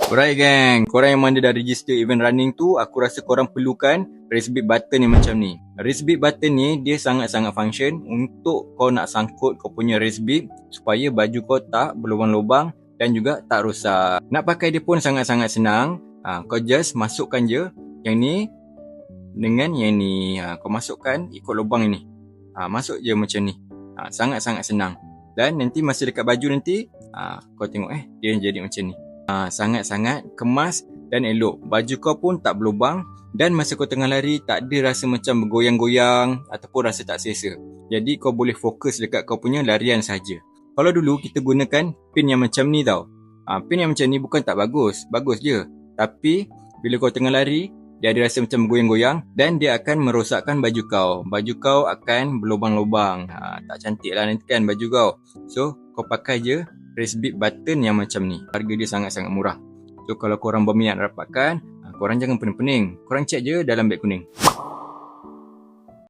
Alright gang, korang yang mana dah register event running tu, aku rasa korang perlukan race bead button yang macam ni. Race bead button ni, dia sangat-sangat function untuk kau nak sangkut kau punya race bead supaya baju kau tak berlubang-lubang dan juga tak rosak. Nak pakai dia pun sangat-sangat senang. Kau just masukkan je yang ni dengan yang ni. Kau masukkan ikut lubang ini. Masuk je macam ni. Sangat-sangat senang. Dan nanti masa dekat baju nanti, kau tengok dia jadi macam ni. Sangat-sangat kemas dan elok. Baju kau pun tak berlubang dan masa kau tengah lari tak ada rasa macam bergoyang-goyang ataupun rasa tak selesa. Jadi kau boleh fokus dekat kau punya larian saja. Kalau dulu kita gunakan pin yang macam ni tau. Pin yang macam ni bukan tak bagus. Bagus je. Tapi bila kau tengah lari, dia ada rasa macam bergoyang-goyang dan dia akan merosakkan baju kau. Baju kau akan berlubang-lubang. Tak cantik lah nanti kan baju kau. So kau pakai je race bead button yang macam ni. Harga dia sangat-sangat murah. So kalau korang berminat dapatkan, korang jangan pening-pening. Korang check je dalam beg kuning.